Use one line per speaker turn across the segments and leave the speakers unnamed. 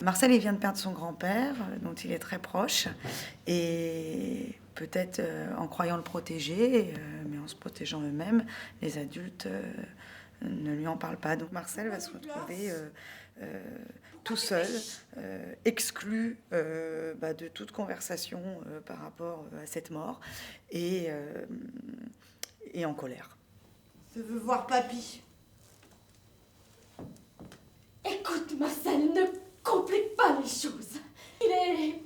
Marcel, il vient de perdre son grand-père, dont il est très proche, et peut-être en croyant le protéger, mais en se protégeant eux-mêmes, les adultes ne lui en parlent pas. Donc Marcel va se retrouver tout seul, exclu de toute conversation par rapport à cette mort, et en colère.
Je veux voir papy.
Écoute, Marcel, ne complique pas les choses. Il est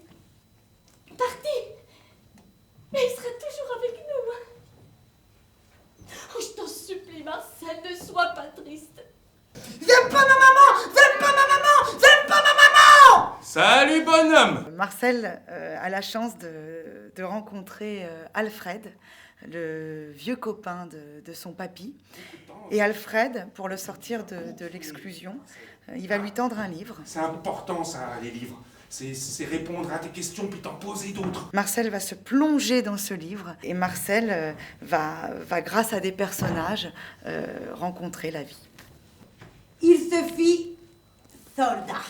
parti. Mais il sera toujours avec nous. Oh, je t'en supplie, Marcel, ne sois pas triste.
J'aime pas ma maman! J'aime pas ma maman! J'aime pas ma maman!
Salut, bonhomme!
Marcel a la chance de rencontrer Alfred, le vieux copain de son papy. Et Alfred, pour le sortir de l'exclusion, il va lui tendre un livre.
C'est important, ça, les livres. C'est répondre à tes questions puis t'en poser d'autres.
Marcel va se plonger dans ce livre et Marcel va, grâce à des personnages, rencontrer la vie.
Il se fit soldat.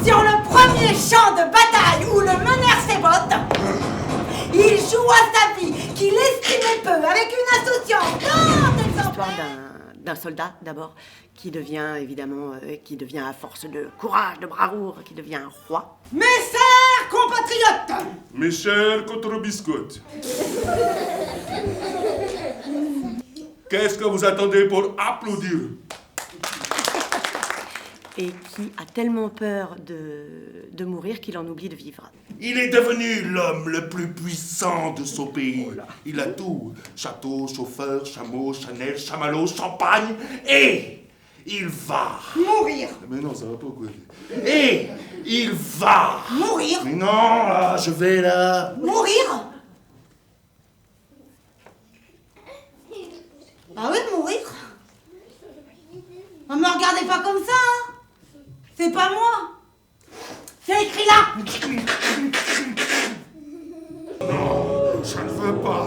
Sur le premier champ de bataille où le menèrent ses bottes, il joua sa vie qu'il estimait peu avec une insouciance tant exemplaire.
L'histoire d'un soldat d'abord qui devient évidemment, qui devient à force de courage, de bravoure, qui devient un roi.
Mes chers compatriotes,
Mes chers cotrobiscottes, qu'est-ce que vous attendez pour applaudir?
Et qui a tellement peur de mourir qu'il en oublie de vivre.
Il est devenu l'homme le plus puissant de son pays. Il a tout. Château, chauffeur, chameau, Chanel, chamallow, champagne. Et il va...
mourir.
Mais non, ça va pas, quoi. Et il va...
Mourir.
Mais non, là, je vais là...
Mourir. Ah oui, mourir. Ne me regardez pas comme ça, hein. C'est pas moi. C'est écrit là.
Non, je ne veux pas.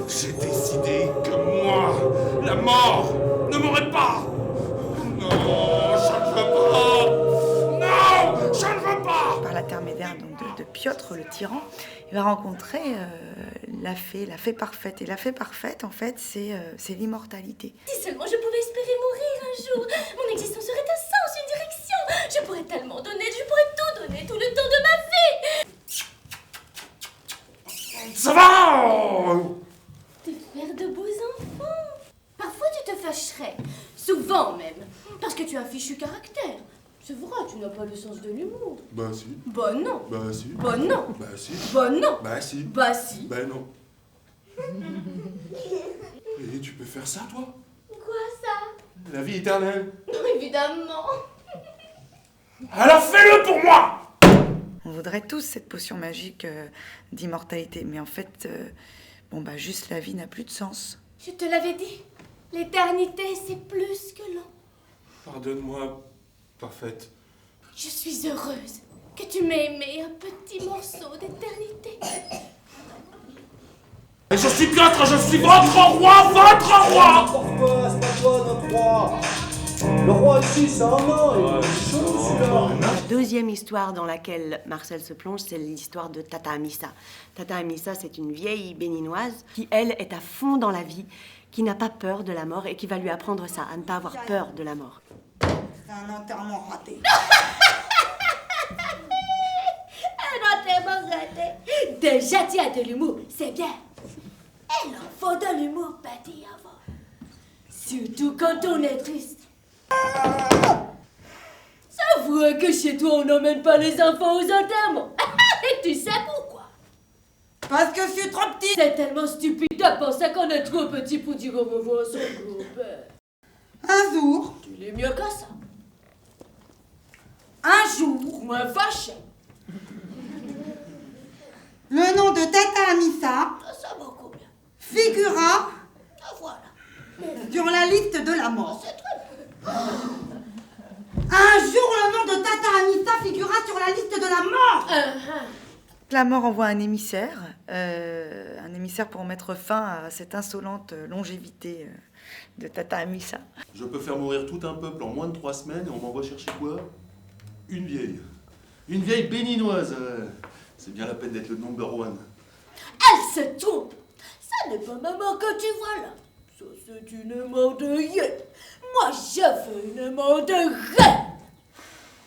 J'ai décidé que moi, la mort, ne m'aurait pas. Non, je ne veux pas. Non, je ne veux pas.
Par l'intermédiaire donc, de Piotr, le tyran, il va rencontrer la fée parfaite. Et la fée parfaite, en fait, c'est l'immortalité.
Si seulement je pouvais espérer mourir un jour, mon existence aurait un sens, une direction. Je pourrais tellement donner, je pourrais tout donner, tout le temps de ma vie.
Ça va.
De faire de beaux enfants. Parfois tu te fâcherais, souvent même, parce que tu as un fichu caractère. C'est vrai, tu n'as pas le sens de l'humour.
Bah si.
Bah non.
Bah si.
Bah non.
Bah si.
Bah non.
Bah si.
Bah si.
Bah non. Et tu peux faire ça, toi?
Quoi ça?
La vie éternelle.
Non, évidemment.
Alors fais-le pour moi.
On voudrait tous cette potion magique d'immortalité. Mais en fait, juste la vie n'a plus de sens.
Je te l'avais dit, l'éternité c'est plus que long.
Pardonne-moi, parfaite.
Je suis heureuse que tu m'aies aimé un petit morceau d'éternité.
Et je suis Piotr, je suis votre roi, votre roi.
C'est pas toi notre roi. Le roi ici, c'est un nain, il est chelou celui-là.
La deuxième histoire dans laquelle Marcel se plonge, c'est l'histoire de Tata Amissa. Tata Amissa, c'est une vieille béninoise qui, elle, est à fond dans la vie, qui n'a pas peur de la mort et qui va lui apprendre ça, à ne pas avoir peur de la mort.
C'est un enterrement raté.
Un enterrement raté. Déjà tu as de l'humour, c'est bien. Il en faut de l'humour, Patty, avant. Surtout quand on est triste. Ça voit que chez toi on n'emmène pas les enfants aux enterrements. Et tu sais pourquoi?
Parce que je suis trop petit.
C'est tellement stupide de penser qu'on est trop petit pour dire au revoir à son grand-père.
Un jour,
Il est mieux que ça.
un jour,
Moins fâché.
le nom de Tata Amissa
Ça va beaucoup bien.
figura
Ah voilà.
sur la liste de la mort.
C'est très bien.
Un jour, le nom de Tata Amissa figura sur la liste de la mort.
La mort envoie un émissaire pour mettre fin à cette insolente longévité de Tata Amissa.
Je peux faire mourir tout un peuple en moins de 3 semaines et on m'envoie chercher quoi? Une vieille. Une vieille béninoise. C'est bien la peine d'être le number one.
Elle se trompe. Ça n'est pas maman que tu vois là. Ça, c'est une mort de hyène. Moi, je veux une mort de reine.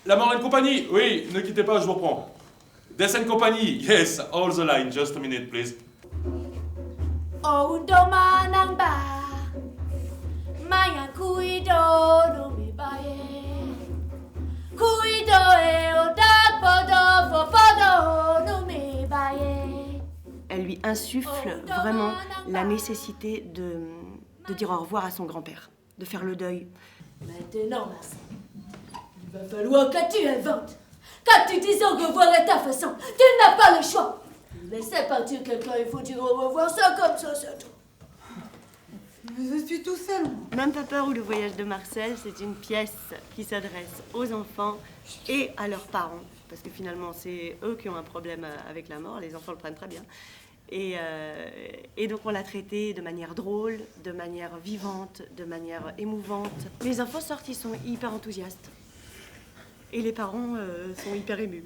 La mort et compagnie, oui, ne quittez pas, je vous reprends. Death and Company, yes, all the line, just a minute, please.
Oh, domanamba. Maya cuido no me baye. Cuido e o podo fofodo no me baye.
Elle lui insuffle vraiment la nécessité de dire au revoir à son grand-père, de faire le deuil.
Maintenant, Marcel, il va falloir que tu inventes. Quand tu dis au revoir à ta façon, tu n'as pas le choix. Laissez partir quelqu'un, il faut dire au revoir, ça comme ça, c'est tout.
Mais je suis tout seul, moi.
Même pas peur ou le voyage de Marcel, c'est une pièce qui s'adresse aux enfants et à leurs parents. Parce que finalement, c'est eux qui ont un problème avec la mort, les enfants le prennent très bien. Et donc on l'a traité de manière drôle, de manière vivante, de manière émouvante. Les enfants sortent, ils sont hyper enthousiastes. Et les parents sont hyper émus.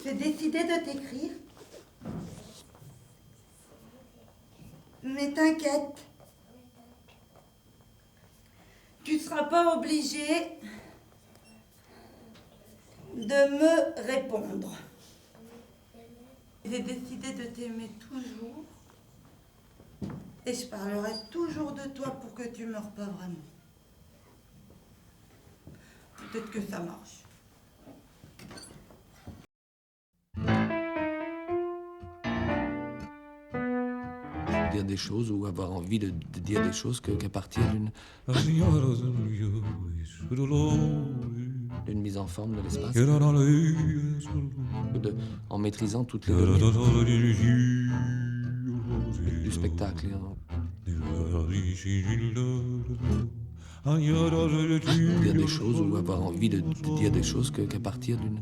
J'ai décidé de t'écrire. Mais t'inquiète. Tu seras pas obligé de me répondre. J'ai décidé de t'aimer toujours. Et je parlerai toujours de toi pour que tu meurs pas vraiment. Peut-être que ça marche.
Dire des choses ou avoir envie de dire des choses qu'à partir d'une mise en forme de l'espace, en maîtrisant toutes les données du spectacle. Dire des choses ou avoir envie de dire des choses qu'à partir d'une